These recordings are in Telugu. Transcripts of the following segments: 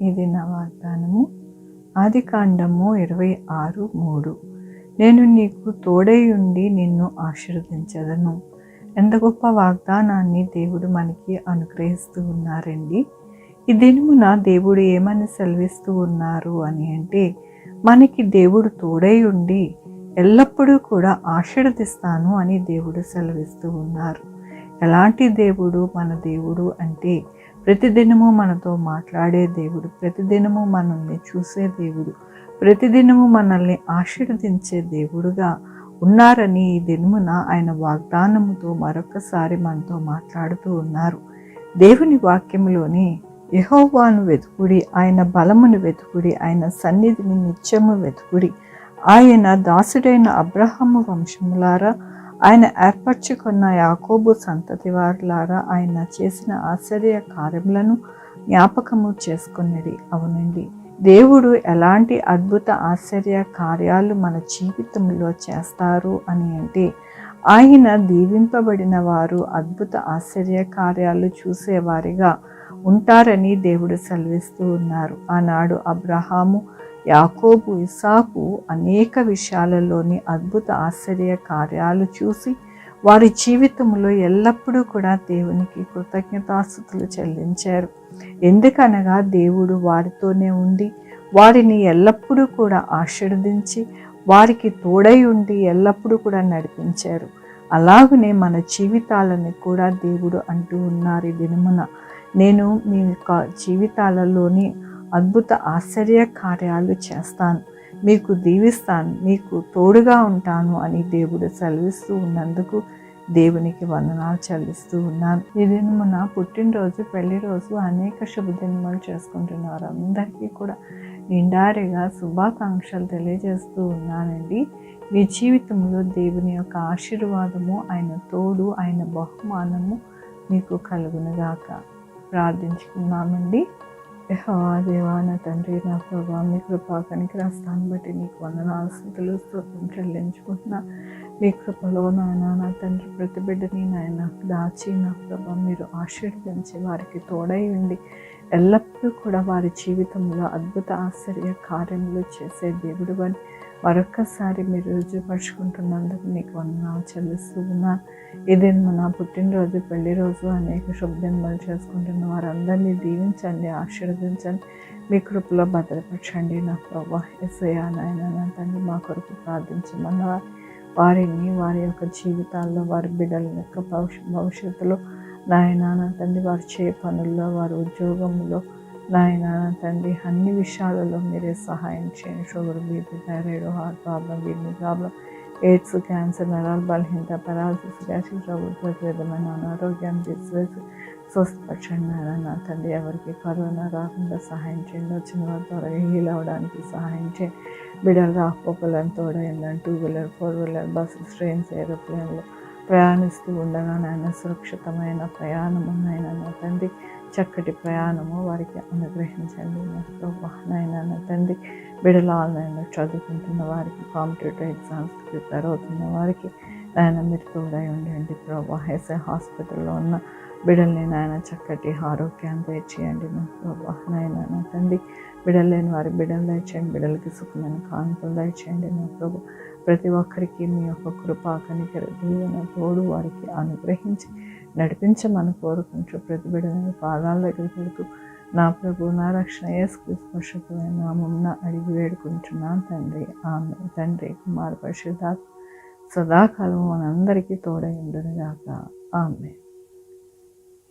ఇది నా వాగ్దానము. ఆదికాండము 26:3. నేను నీకు తోడై ఉండి నిన్ను ఆశీర్వదించెదను. ఎంత గొప్ప వాగ్దానాన్ని దేవుడు మనకి అనుగ్రహిస్తూ ఉన్నారండి. ఈ దినమున దేవుడు ఏమని సెలవిస్తూ ఉన్నారు అని అంటే, మనకి దేవుడు తోడై ఉండి ఎల్లప్పుడూ కూడా ఆశీర్వదిస్తాను అని దేవుడు సెలవిస్తూ ఉన్నారు. ఎలాంటి దేవుడు మన దేవుడు అంటే, ప్రతిదినము మనతో మాట్లాడే దేవుడు, ప్రతిదినము మనల్ని చూసే దేవుడు, ప్రతిదినము మనల్ని ఆశీర్వదించే దేవుడుగా ఉన్నారని ఈ దినమున ఆయన వాగ్దానముతో మరొకసారి మనతో మాట్లాడుతూ ఉన్నారు. దేవుని వాక్యములోని యెహోవాను వెతుకుడి, ఆయన బలమును వెతుకుడి, ఆయన సన్నిధిని నిత్యము వెతుకుడి, ఆయన దాసుడైన అబ్రహాము వంశములారా, ఆయన ఏర్పరచుకున్న యాకోబు సంతతి వారులారా, ఆయన చేసిన ఆశ్చర్య కార్యములను జ్ఞాపకము చేసుకున్నది. అవునండి, దేవుడు ఎలాంటి అద్భుత ఆశ్చర్య కార్యాలు మన జీవితంలో చేస్తారు అని అంటే, ఆయన దీవింపబడిన వారు అద్భుత ఆశ్చర్య కార్యాలు చూసేవారిగా ఉంటారని దేవుడు సెలవిస్తూ ఉన్నారు. ఆనాడు అబ్రహాము, యాకోబు, ఇస్సాకు అనేక విషయాలలోని అద్భుత ఆశ్చర్య కార్యాలు చూసి వారి జీవితంలో ఎల్లప్పుడూ కూడా దేవునికి కృతజ్ఞతాస్తుతులు చెల్లించారు. ఎందుకనగా దేవుడు వారితోనే ఉండి వారిని ఎల్లప్పుడూ కూడా ఆశీర్వదించి వారికి తోడై ఉండి ఎల్లప్పుడూ కూడా నడిపించారు. అలాగనే మన జీవితాలను కూడా దేవుడు అంటూ ఉన్నారు, ఈ దినమున నేను మీ యొక్క జీవితాలలోని అద్భుత ఆశ్చర్య కార్యాలు చేస్తాను, మీకు దీవిస్తాను, మీకు తోడుగా ఉంటాను అని దేవుడు సెలవిస్తూ ఉన్నందుకు దేవునికి వందనాలు చెల్లిస్తూ ఉన్నాను. ఈ దినమున పుట్టినరోజు, పెళ్లి రోజు, అనేక శుభదినములు చేసుకుంటున్నారు. అందరికీ కూడా నిండారిగా శుభాకాంక్షలు తెలియజేస్తూ ఉన్నానండి. మీ జీవితంలో దేవుని యొక్క ఆశీర్వాదము, ఆయన తోడు, ఆయన బహుమానము మీకు కలుగునుగాక. ప్రార్థించుకున్నామండి. యెహోవా దేవా, నా తండ్రి, నా ప్రభా, మీ కృపా కనికరాస్తాన్ని బట్టి నీకు వందనాలు, స్తుతులు, స్తోత్రం చెల్లించుకుంటున్నా. మీ కృపలో నాయన, నా తండ్రి, ప్రతి బిడ్డని నాయన దాచి నా ప్రభా మీరు ఆశీర్వదించి వారికి తోడై ఉండి ఎల్లప్పుడూ కూడా వారి జీవితంలో అద్భుత ఆశ్చర్య కార్యములు చేసే దేవుడు అని మరొక్కసారి మీరు రుజువుపరుచుకుంటున్నందుకు నీకు వందనాలు చెల్లిస్తూ ఉన్నా. ఇదేమో నా పుట్టినరోజు, పెళ్లి రోజు, అనేక శుభదినములు చేసుకుంటున్న వారందరినీ దీవించండి, ఆశీర్వదించండి, మీ కృపలో భద్రపరచండి. నా ప్రభా యేసయ్యా, నాయన నా తండ్రి, మా కొరకు ప్రార్థించమన్న వారిని, వారి యొక్క జీవితాల్లో, వారి బిడ్డల యొక్క భవిష్యత్తులో నాయన నా తండ్రి, వారు చేయ పనుల్లో, వారి ఉద్యోగంలో నాయన నా తండ్రి, అన్ని విషయాలలో మీరే సహాయం చేయండి. Sugar, BP, thyroid, heart problem, kidney problem, AIDS, cancer, నరాల బలహీనత, పెరాలసిస్, గ్యాస్ట్రిక్ ట్రబుల్, ప్రతి విధమైన అనారోగ్యాన్ని తీసివేసి స్వస్థపరచండి నాయన నా తండ్రి. ఎవరికి కరోనా రాకుండా సహాయం చేయండి, వచ్చిన వారి త్వరగా హీల్ అవ్వడానికి సహాయం చేయండి. బిడ్డలు రాకపోకలను తోడైందని 2 వీలర్, 4 వీలర్, బస్సెస్, ట్రైన్స్, ఏరోప్లేన్లు ప్రయాణిస్తూ ఉండగా నాయన సురక్షితమైన ప్రయాణము నాయన నా తండ్రి, చక్కటి ప్రయాణము వారికి అనుగ్రహించండి. నాయన నా తండ్రి, బిడ్డలు ఆన్లైన్లో చదువుకుంటున్న వారికి, కాంపిటేటివ్ ఎగ్జామ్స్కి ప్రిపేర్ అవుతున్న వారికి నాయన మీరు తోడై ఉండండి ప్రభా. ఎస్ఐ హాస్పిటల్లో ఉన్న బిడ్డల్ని నాయన చక్కటి ఆరోగ్యాన్ని దయచేయండి నా ప్రభా. నాయన నా తండ్రి, బిడ్డలు లేని వారి బిడ్డలు దయచేయండి, బిడ్డలకి సుఖమైన కానుకలు దయచేయండి నా ప్రభు. ప్రతి ఒక్కరికి మీ యొక్క కృపా కనికర దీవెన తోడు వారికి అనుగ్రహించి నడిపించమని కోరుకుంటూ ప్రతి బిడ్డని పాదాల దగ్గర పెడుతూ నా ప్రభు, నా రక్షణ యేసుక్రీస్తు పరిశుద్ధమైన నామమున అడిగి వేడుకుంటున్నాను తండ్రి. ఆమేన్. తండ్రి, కుమార, పరిశుద్ధాత్మ సదాకాలం మనందరికీ తోడై ఉండునుగాక. ఆమేన్.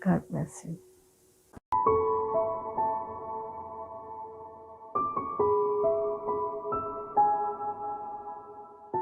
God bless you.